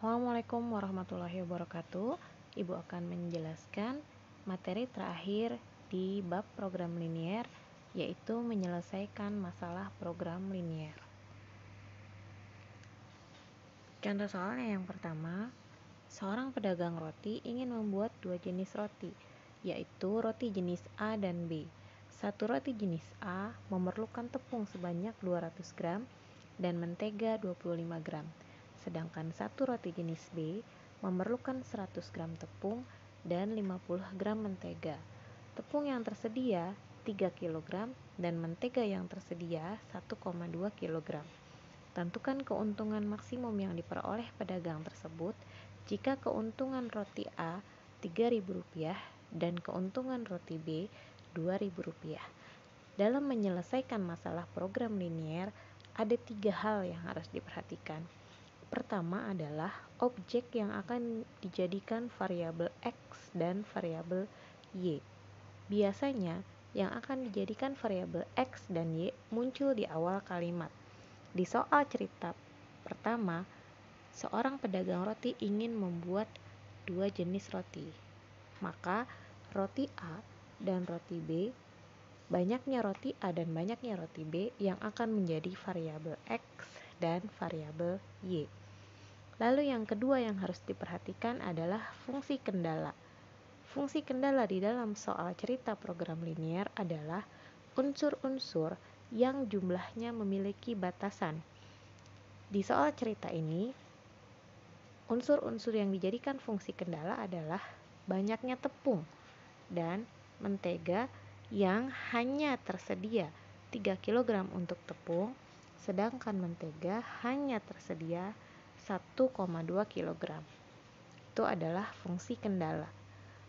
Assalamualaikum warahmatullahi wabarakatuh. Ibu akan menjelaskan materi terakhir di bab program linier, yaitu menyelesaikan masalah program linier. Contoh soalnya yang pertama, seorang pedagang roti ingin membuat dua jenis roti, yaitu roti jenis A dan B. Satu roti jenis A memerlukan tepung sebanyak 200 gram dan mentega 25 gram. Sedangkan satu roti jenis B memerlukan 100 gram tepung dan 50 gram mentega. Tepung yang tersedia 3 kg dan mentega yang tersedia 1,2 kg. Tentukan keuntungan maksimum yang diperoleh pedagang tersebut jika keuntungan roti A Rp3.000 dan keuntungan roti B Rp2.000. Dalam menyelesaikan masalah program linier, ada 3 hal yang harus diperhatikan. Pertama adalah objek yang akan dijadikan variabel X dan variabel Y. Biasanya, yang akan dijadikan variabel X dan Y muncul di awal kalimat. Di soal cerita pertama, seorang pedagang roti ingin membuat dua jenis roti. Maka, roti A dan roti B, banyaknya roti A dan banyaknya roti B yang akan menjadi variabel X dan variabel Y. Lalu yang kedua yang harus diperhatikan adalah fungsi kendala. Fungsi kendala di dalam soal cerita program linier adalah unsur-unsur yang jumlahnya memiliki batasan. Di soal cerita ini, unsur-unsur yang dijadikan fungsi kendala adalah banyaknya tepung dan mentega yang hanya tersedia 3 kg untuk tepung, sedangkan mentega hanya tersedia 1,2 kg. Itu adalah fungsi kendala.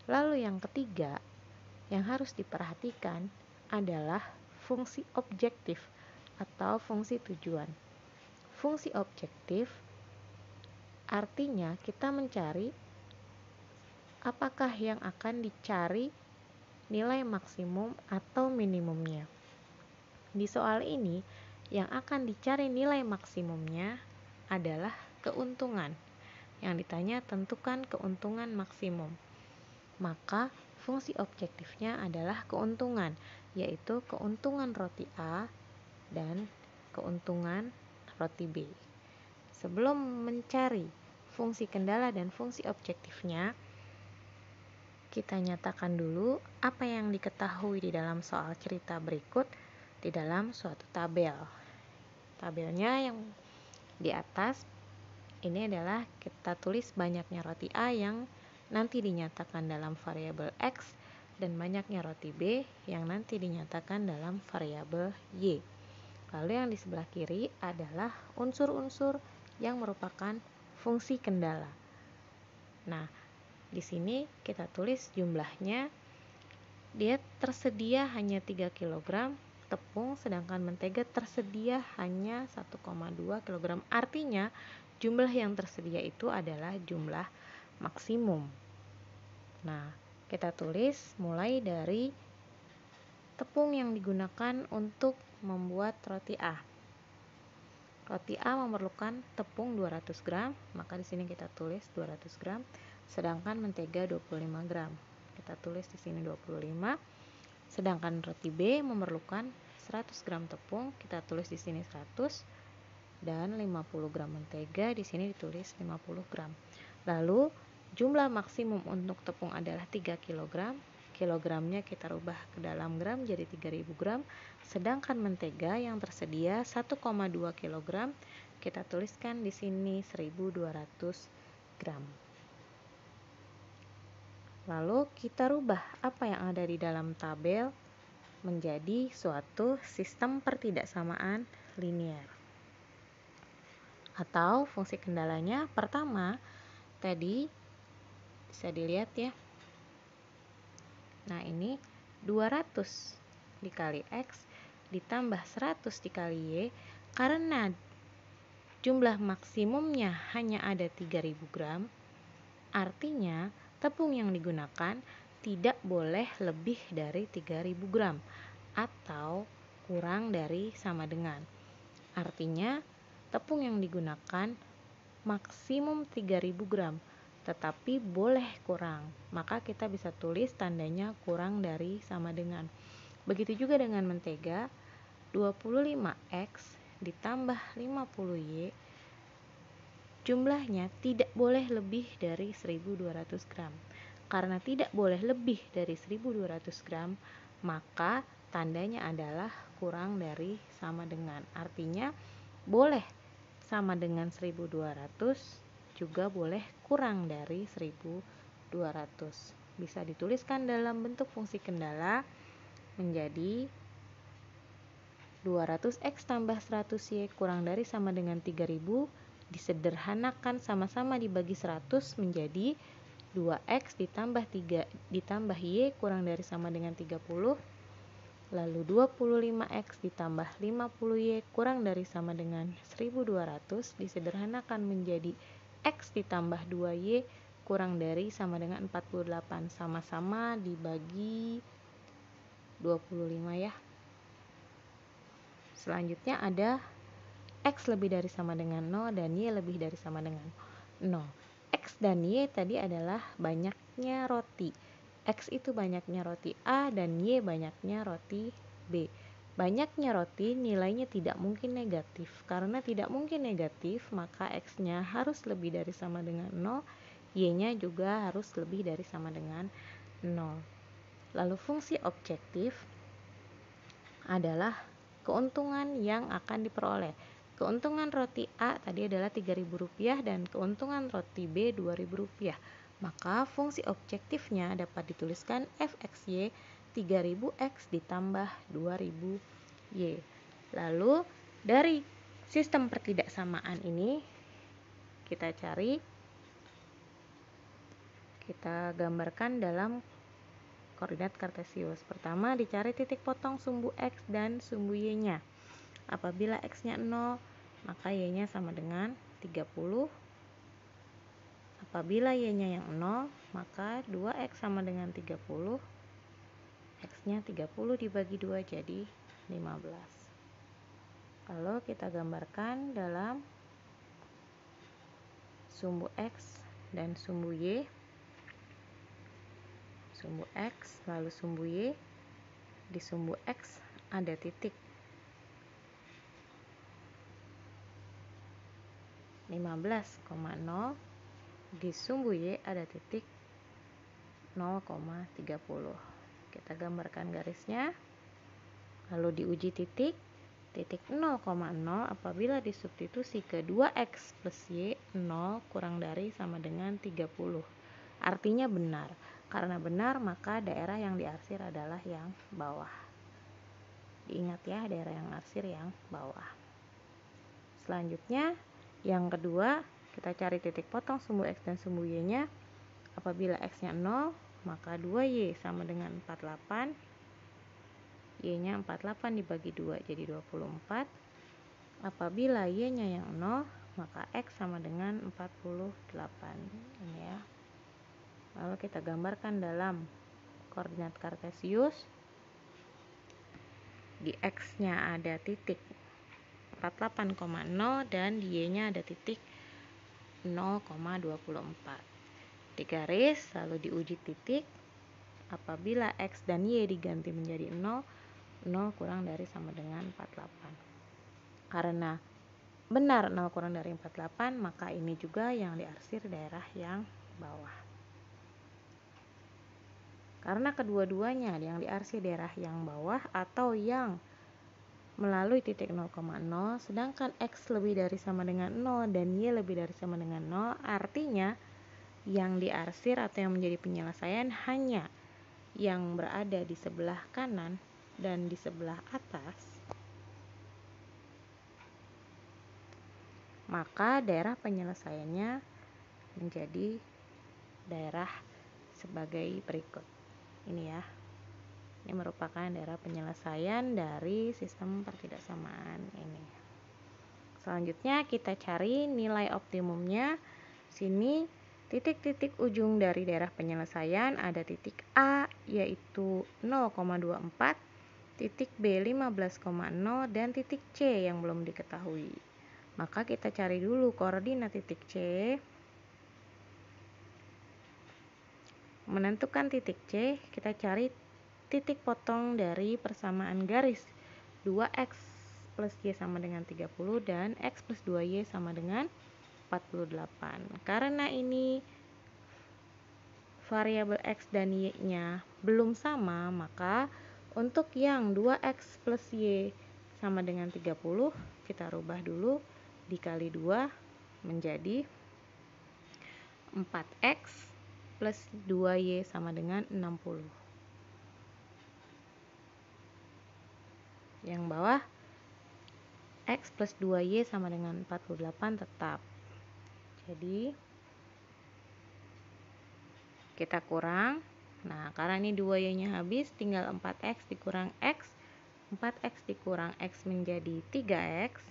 Lalu yang ketiga yang harus diperhatikan adalah fungsi objektif atau fungsi tujuan. Fungsi objektif artinya kita mencari apakah yang akan dicari nilai maksimum atau minimumnya. Di soal ini, yang akan dicari nilai maksimumnya adalah keuntungan. Yang ditanya tentukan keuntungan maksimum. Maka fungsi objektifnya adalah keuntungan, yaitu keuntungan roti A dan keuntungan roti B. Sebelum mencari fungsi kendala dan fungsi objektifnya, kita nyatakan dulu apa yang diketahui di dalam soal cerita berikut di dalam suatu tabel. Tabelnya yang di atas ini adalah kita tulis banyaknya roti A yang nanti dinyatakan dalam variabel X dan banyaknya roti B yang nanti dinyatakan dalam variabel Y. Lalu yang di sebelah kiri adalah unsur-unsur yang merupakan fungsi kendala. Nah, di sini kita tulis jumlahnya. Dia tersedia hanya 3 kg tepung, sedangkan mentega tersedia hanya 1,2 kg. Artinya, jumlah yang tersedia itu adalah jumlah maksimum. Nah, kita tulis mulai dari tepung yang digunakan untuk membuat roti A. Roti A memerlukan tepung 200 gram, maka di sini kita tulis 200 gram, sedangkan mentega 25 gram. Kita tulis di sini 25. Sedangkan roti B memerlukan 100 gram tepung, kita tulis di sini 100 dan 50 gram mentega, di sini ditulis 50 gram. Lalu jumlah maksimum untuk tepung adalah 3 kg. Kilogramnya kita rubah ke dalam gram jadi 3000 gram. Sedangkan mentega yang tersedia 1,2 kg, kita tuliskan di sini 1200 gram. Lalu kita rubah apa yang ada di dalam tabel menjadi suatu sistem pertidaksamaan linier. Atau fungsi kendalanya pertama tadi bisa dilihat ya. Nah, ini 200 dikali X ditambah 100 dikali Y, karena jumlah maksimumnya hanya ada 3000 gram, artinya tepung yang digunakan tidak boleh lebih dari 3000 gram atau kurang dari sama dengan. Artinya tepung yang digunakan maksimum 3000 gram, tetapi boleh kurang. Maka kita bisa tulis tandanya kurang dari sama dengan. Begitu juga dengan mentega, 25X ditambah 50Y, jumlahnya tidak boleh lebih dari 1200 gram. Karena tidak boleh lebih dari 1200 gram, maka tandanya adalah kurang dari sama dengan. Artinya boleh sama dengan 1200, juga boleh kurang dari 1200. Bisa dituliskan dalam bentuk fungsi kendala menjadi 200X tambah 100Y kurang dari sama dengan 3000, disederhanakan sama-sama dibagi 100 menjadi 2X ditambah Y kurang dari sama dengan 30, lalu 25X ditambah 50Y kurang dari sama dengan 1200, disederhanakan menjadi X ditambah 2Y kurang dari sama dengan 48, sama-sama dibagi 25 ya. Selanjutnya ada X lebih dari sama dengan 0 dan Y lebih dari sama dengan 0. X dan Y tadi adalah banyaknya roti. X itu banyaknya roti A dan Y banyaknya roti B. Banyaknya roti nilainya tidak mungkin negatif. Karena tidak mungkin negatif, maka X-nya harus lebih dari sama dengan 0, Y-nya juga harus lebih dari sama dengan 0. Lalu fungsi objektif adalah keuntungan yang akan diperoleh. Keuntungan roti A tadi adalah Rp3.000 dan keuntungan roti B Rp2.000. Maka fungsi objektifnya dapat dituliskan fxy 3000x ditambah 2000y. Lalu dari sistem pertidaksamaan ini kita gambarkan dalam koordinat kartesius. Pertama, dicari titik potong sumbu X dan sumbu Y-nya. Apabila X-nya 0, maka Y-nya sama dengan 30. Apabila Y-nya yang 0, maka 2X sama dengan 30. X-nya 30 dibagi 2 jadi 15. Lalu kita gambarkan dalam sumbu X dan sumbu Y. Sumbu X lalu sumbu Y. Di sumbu X ada titik 15,0, di sumbu Y ada titik 0,30. Kita gambarkan garisnya, lalu diuji titik 0,0 apabila disubstitusi ke 2X plus Y, 0 kurang dari sama dengan 30. Artinya benar. Karena benar, maka daerah yang diarsir adalah yang bawah. Diingat ya, daerah yang arsir yang bawah. Selanjutnya, yang kedua, kita cari titik potong sumbu X dan sumbu Y-nya. Apabila X-nya 0, maka 2Y sama dengan 48. Y-nya 48 dibagi 2 jadi 24. Apabila Y-nya yang 0, maka X sama dengan 48. Ini ya. Lalu kita gambarkan dalam koordinat kartesius. Di X-nya ada titik 48,0 dan di Y-nya ada titik 0,24. Di garis lalu diuji titik. Apabila X dan Y diganti menjadi 0, 0 kurang dari sama dengan 48. Karena benar 0 kurang dari 48, maka ini juga yang diarsir daerah yang bawah. Karena kedua-duanya yang diarsir daerah yang bawah atau yang melalui titik 0,0, sedangkan X lebih dari sama dengan 0 dan Y lebih dari sama dengan 0, artinya yang diarsir atau yang menjadi penyelesaian hanya yang berada di sebelah kanan dan di sebelah atas, maka daerah penyelesaiannya menjadi daerah sebagai berikut. Ini ya. Ini merupakan daerah penyelesaian dari sistem pertidaksamaan ini. Selanjutnya kita cari nilai optimumnya. Sini titik-titik ujung dari daerah penyelesaian ada titik A yaitu 0,24, titik B 15,0 dan titik C yang belum diketahui. Maka kita cari dulu koordinat titik C. Menentukan titik C, kita cari titik potong dari persamaan garis 2x plus Y sama dengan 30 dan X plus 2Y sama dengan 48. Karena ini variabel X dan Y-nya belum sama, maka untuk yang 2x plus Y sama dengan 30, kita rubah dulu dikali 2 menjadi 4x plus 2Y sama dengan 60. Yang bawah X plus 2Y sama dengan 48 tetap. Jadi kita kurang. Nah, karena ini 2Y-nya habis, tinggal 4x dikurang X. 4x dikurang X menjadi 3x.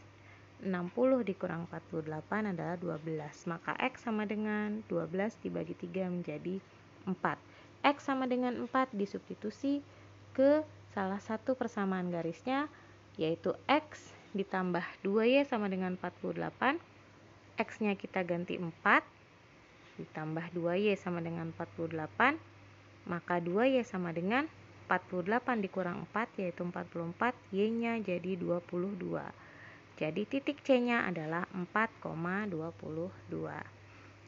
60 dikurang 48 adalah 12. Maka X sama dengan 12 dibagi 3 menjadi 4. X sama dengan 4 disubstitusi ke salah satu persamaan garisnya, yaitu X ditambah 2Y sama dengan 48. X-nya kita ganti 4, ditambah 2Y sama dengan 48. Maka 2Y sama dengan 48 dikurang 4, yaitu 44. Y-nya jadi 22. Jadi titik C-nya adalah 4,22.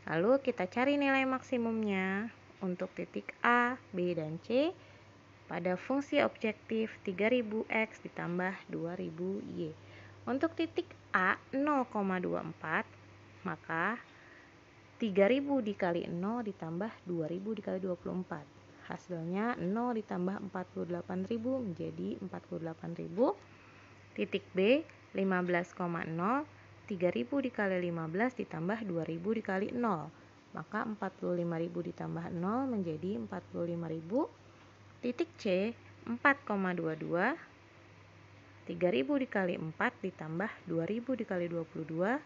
Lalu kita cari nilai maksimumnya untuk titik A, B, dan C pada fungsi objektif 3000x ditambah 2000y. Untuk titik A 0,24, maka 3000 dikali 0 ditambah 2000 dikali 24. Hasilnya 0 ditambah 48.000 menjadi 48.000. Titik B 15,0, 3000 dikali 15 ditambah 2000 dikali 0. Maka 45.000 ditambah 0 menjadi 45.000. Titik C 4,22, 3000 dikali 4 ditambah 2000 dikali 22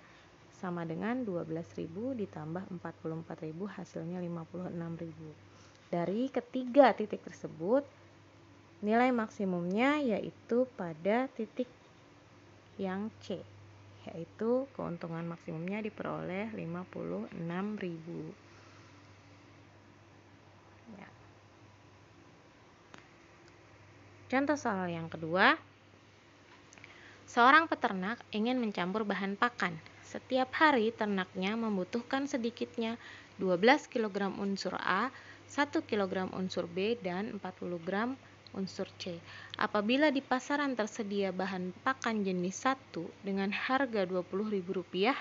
sama dengan 12.000 ditambah 44.000, hasilnya 56.000. Dari ketiga titik tersebut, nilai maksimumnya yaitu pada titik yang C, yaitu keuntungan maksimumnya diperoleh 56.000. Ya. Contoh soal yang kedua, seorang peternak ingin mencampur bahan pakan. Setiap hari ternaknya membutuhkan sedikitnya 12 kg unsur A, 1 kg unsur B, dan 40 gram unsur C. Apabila di pasaran tersedia bahan pakan jenis 1 dengan harga Rp20.000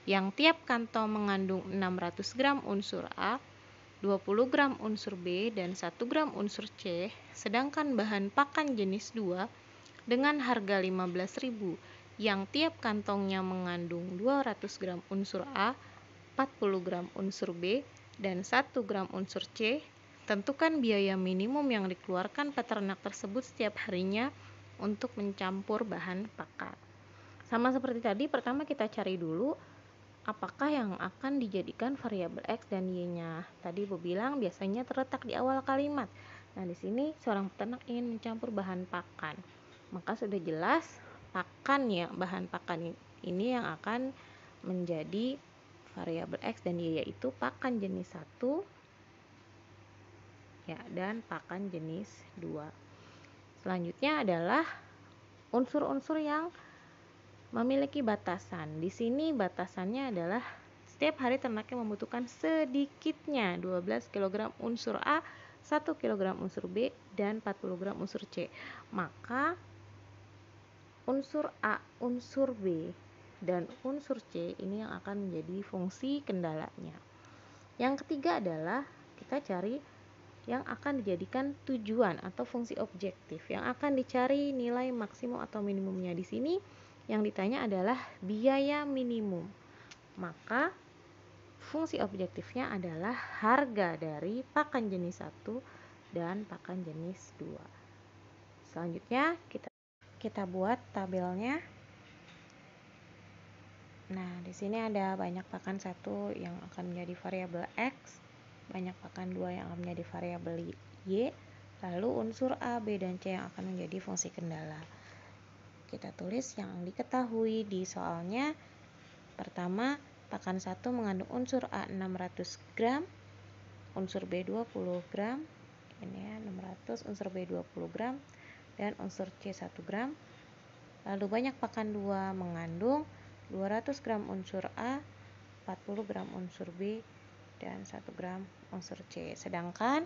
yang tiap kantong mengandung 600 gram unsur A, 20 gram unsur B, dan 1 gram unsur C, sedangkan bahan pakan jenis 2 dengan harga Rp15.000 yang tiap kantongnya mengandung 200 gram unsur A, 40 gram unsur B, dan 1 gram unsur C, tentukan biaya minimum yang dikeluarkan peternak tersebut setiap harinya untuk mencampur bahan pakan. Sama seperti tadi, pertama kita cari dulu apakah yang akan dijadikan variabel X dan Y-nya. Tadi Ibu bilang biasanya terletak di awal kalimat. Nah, di sini seorang peternak ingin mencampur bahan pakan. Maka sudah jelas pakan ya, bahan pakan ini yang akan menjadi variabel X dan Y, yaitu pakan jenis 1 ya, dan pakan jenis 2. Selanjutnya adalah unsur-unsur yang memiliki batasan. Di sini batasannya adalah setiap hari ternaknya membutuhkan sedikitnya 12 kg unsur A, 1 kg unsur B, dan 40 gram unsur C. Maka unsur A, unsur B, dan unsur C ini yang akan menjadi fungsi kendalanya. Yang ketiga adalah kita cari yang akan dijadikan tujuan atau fungsi objektif yang akan dicari nilai maksimum atau minimumnya. Di sini yang ditanya adalah biaya minimum. Maka fungsi objektifnya adalah harga dari pakan jenis 1 dan pakan jenis 2. Selanjutnya kita buat tabelnya. Nah, di sini ada banyak pakan 1 yang akan menjadi variabel X, banyak pakan 2 yang akan menjadi variabel Y, lalu unsur A, B, dan C yang akan menjadi fungsi kendala. Kita tulis yang diketahui di soalnya. Pertama, pakan 1 mengandung unsur A 600 gram, unsur B 20 gram, ini ya 600, unsur B 20 gram, dan unsur C 1 gram. Lalu banyak pakan 2 mengandung 200 gram unsur A, 40 gram unsur B, dan 1 gram unsur C. Sedangkan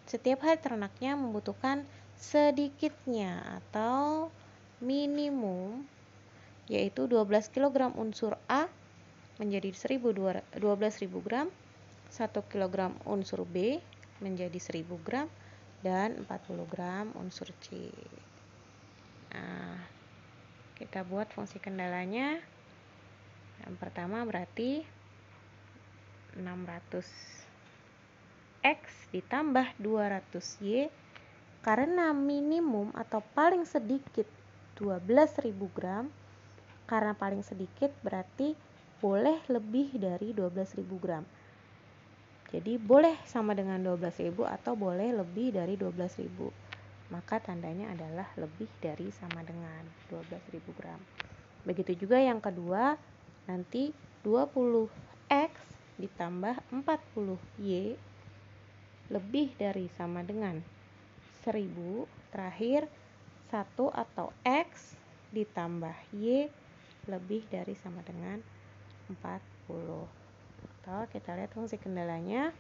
setiap hari ternaknya membutuhkan sedikitnya atau minimum yaitu 12 kg unsur A menjadi 12.000 gram, 1 kg unsur B menjadi 1.000 gram, dan 40 gram unsur C. Nah, kita buat fungsi kendalanya. Yang pertama berarti 600X ditambah 200Y karena minimum atau paling sedikit 12.000 gram. Karena paling sedikit berarti boleh lebih dari 12.000 gram. Jadi boleh sama dengan 12.000 atau boleh lebih dari 12.000. Maka tandanya adalah lebih dari sama dengan 12.000 gram. Begitu juga yang kedua, nanti 20X ditambah 40Y lebih dari sama dengan 1000. Terakhir 1 atau X ditambah Y lebih dari sama dengan 40. Atau kita lihat fungsi kendalanya.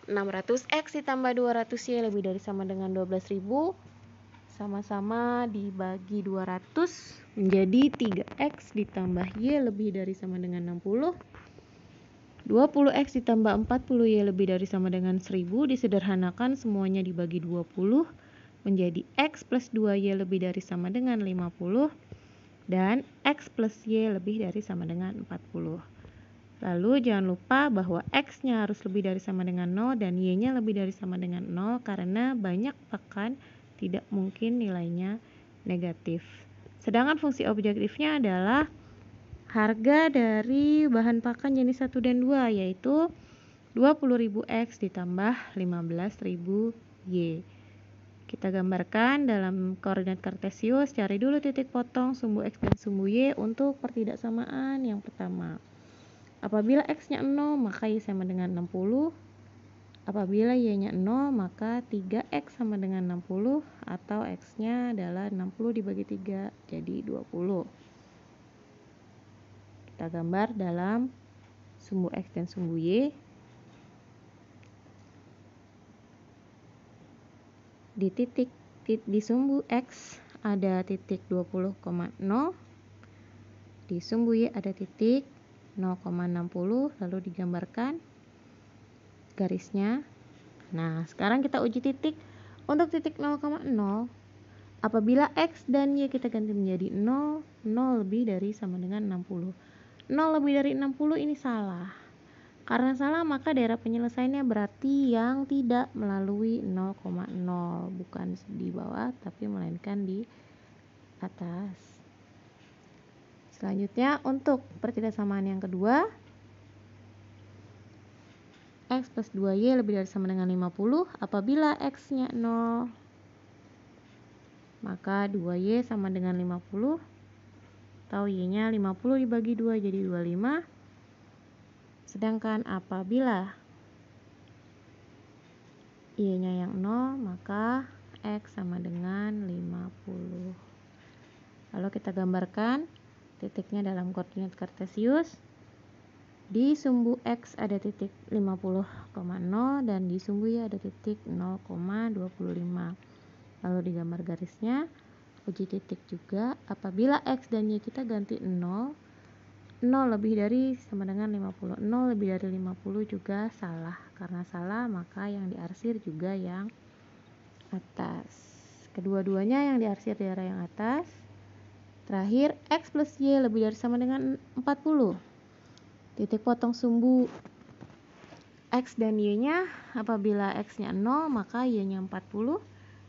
600X ditambah 200Y lebih dari sama dengan 12.000. Sama-sama dibagi 200 menjadi 3X ditambah Y lebih dari sama dengan 60. 20X ditambah 40Y lebih dari sama dengan 1000. Disederhanakan semuanya dibagi 20 menjadi X plus 2Y lebih dari sama dengan 50. Dan X plus Y lebih dari sama dengan 40. Lalu jangan lupa bahwa X-nya harus lebih dari sama dengan 0 dan Y-nya lebih dari sama dengan 0 karena banyak pakan tidak mungkin nilainya negatif. Sedangkan fungsi objektifnya adalah harga dari bahan pakan jenis 1 dan 2 yaitu 20.000X ditambah 15.000Y. Kita gambarkan dalam koordinat kartesius, cari dulu titik potong sumbu X dan sumbu Y untuk pertidaksamaan yang pertama. Apabila X-nya 0, maka Y sama dengan 60. Apabila Y-nya 0, maka 3X sama dengan 60 atau X-nya adalah 60 dibagi 3, jadi 20. Kita gambar dalam sumbu X dan sumbu Y. Di sumbu X ada titik 20,0. Di sumbu Y ada titik 0,60, lalu digambarkan garisnya. Nah, sekarang kita uji titik. Untuk titik 0,0, apabila X dan Y kita ganti menjadi 0, 0 lebih dari sama dengan 60. 0 lebih dari 60 ini salah. Karena salah, maka daerah penyelesaiannya berarti yang tidak melalui 0,0, bukan di bawah tapi melainkan di atas. Selanjutnya untuk pertidaksamaan yang kedua, X plus 2Y lebih dari sama dengan 50. Apabila X-nya 0, maka 2Y sama dengan 50. Atau Y-nya 50 dibagi 2 jadi 25. Sedangkan apabila Y-nya yang 0, maka X sama dengan 50. Lalu kita gambarkan titiknya dalam koordinat kartesius. Di sumbu X ada titik 50,0 dan di sumbu Y ada titik 0,25. Lalu digambar garisnya. Uji titik juga. Apabila X dan Y kita ganti 0, 0 lebih dari sama dengan 50. 0 lebih dari 50 juga salah. Karena salah, maka yang diarsir juga yang atas. Kedua-duanya yang diarsir daerah yang atas. Terakhir, X plus Y lebih dari sama dengan 40. Titik potong sumbu X dan Y-nya, apabila X-nya 0, maka Y-nya 40.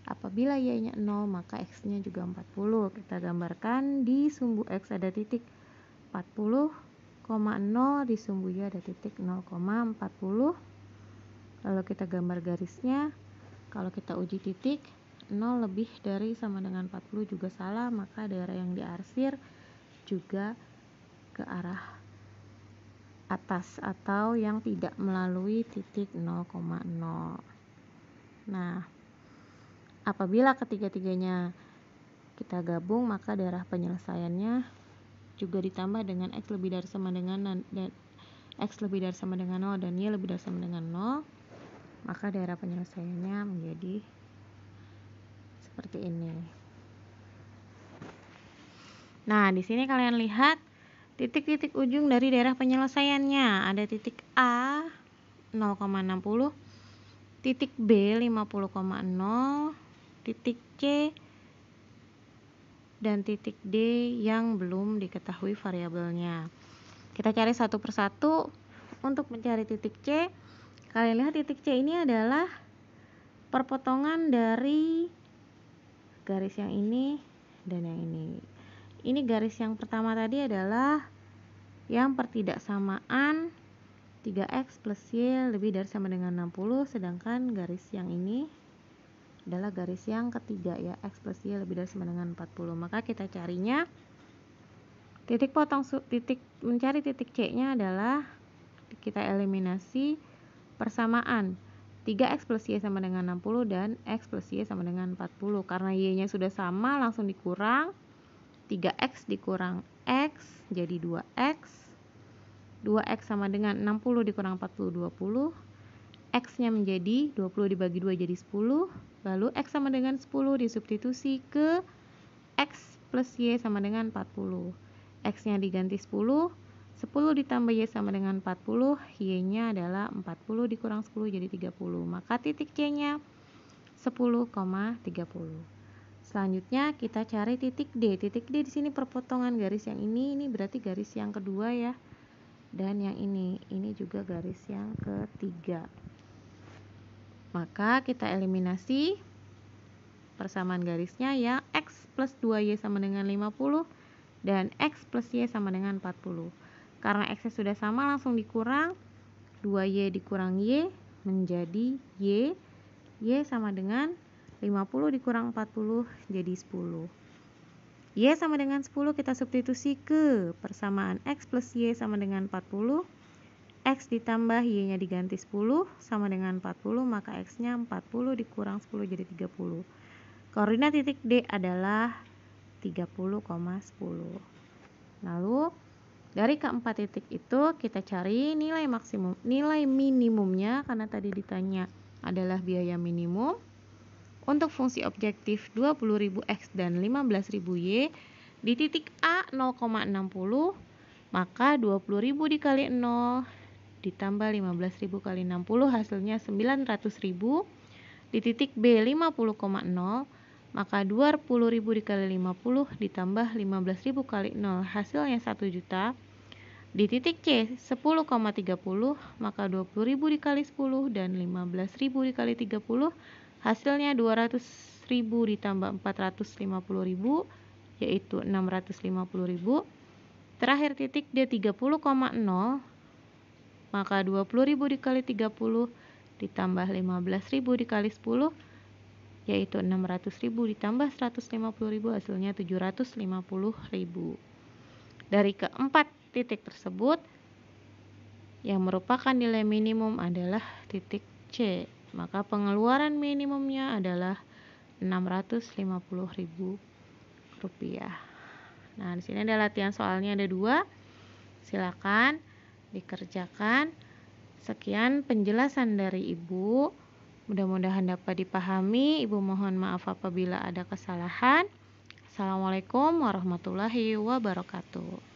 Apabila Y-nya 0, maka X-nya juga 40. Kita gambarkan di sumbu X ada titik 40,0, di sumbu Y ada titik 0,40. Lalu kita gambar garisnya. Kalau kita uji titik, 0 lebih dari sama dengan 40 juga salah, maka daerah yang diarsir juga ke arah atas atau yang tidak melalui titik 0,0. Nah, apabila ketiga-tiganya kita gabung, maka daerah penyelesaiannya juga ditambah dengan X lebih dari sama dengan dan X lebih dari sama dengan 0 dan Y lebih dari sama dengan 0, maka daerah penyelesaiannya menjadi seperti ini. Nah, di sini kalian lihat titik-titik ujung dari daerah penyelesaiannya. Ada titik A 0,60, titik B 50,0, titik C dan titik D yang belum diketahui variabelnya. Kita cari satu persatu. Untuk mencari titik C, kalian lihat titik C ini adalah perpotongan dari garis yang ini dan yang ini. Ini garis yang pertama tadi adalah yang pertidaksamaan 3x plus y lebih dari sama dengan 60, sedangkan garis yang ini adalah garis yang ketiga ya, x plus y lebih dari sama dengan 40. Maka kita carinya mencari titik C-nya adalah kita eliminasi persamaan 3x plus y sama dengan 60 dan x plus y sama dengan 40. Karena y-nya sudah sama, langsung dikurang. 3x dikurang x jadi 2x. 2x sama dengan 60 dikurang 40, 20. X-nya menjadi 20 dibagi 2 jadi 10. Lalu x sama dengan 10 disubstitusi ke x plus y sama dengan 40. X-nya diganti 10. 10 ditambah y sama dengan 40. Y-nya adalah 40 dikurang 10 jadi 30. Maka titik C-nya 10,30. Selanjutnya kita cari titik D. Titik D di sini perpotongan garis yang ini berarti garis yang kedua ya. Dan yang ini juga garis yang ketiga. Maka kita eliminasi persamaan garisnya ya, x plus 2y sama dengan 50 dan x plus y sama dengan 40. Karena x sudah sama, langsung dikurang. 2y dikurang y menjadi y. Y sama dengan 50 dikurang 40 jadi 10. Y sama dengan 10 kita substitusi ke persamaan x plus y sama dengan 40. X ditambah y-nya diganti 10 sama dengan 40, maka x-nya 40 dikurang 10 jadi 30. Koordinat titik D adalah 30,10. Lalu dari keempat titik itu kita cari nilai minimumnya, karena tadi ditanya adalah biaya minimum. Untuk fungsi objektif 20.000 X dan 15.000 Y di titik A 0,60, maka 20.000 dikali 0 ditambah 15.000 kali 60 hasilnya 900.000. Di titik B 50,0, maka 20.000 dikali 50 ditambah 15.000 kali 0 hasilnya 1 juta. Di titik C 10,30, maka 20.000 dikali 10 dan 15.000 dikali 30 hasilnya 200.000 ditambah 450.000 yaitu 650.000. Terakhir titik D 30,0, maka 20.000 dikali 30 ditambah 15.000 dikali 10 yaitu 600.000 ditambah 150.000 hasilnya 750.000. Dari keempat titik tersebut yang merupakan nilai minimum adalah titik C, maka pengeluaran minimumnya adalah 650.000 rupiah. Nah, di sini ada latihan soalnya ada 2. Silakan dikerjakan. Sekian penjelasan dari Ibu. Mudah-mudahan dapat dipahami. Ibu mohon maaf apabila ada kesalahan. Assalamualaikum warahmatullahi wabarakatuh.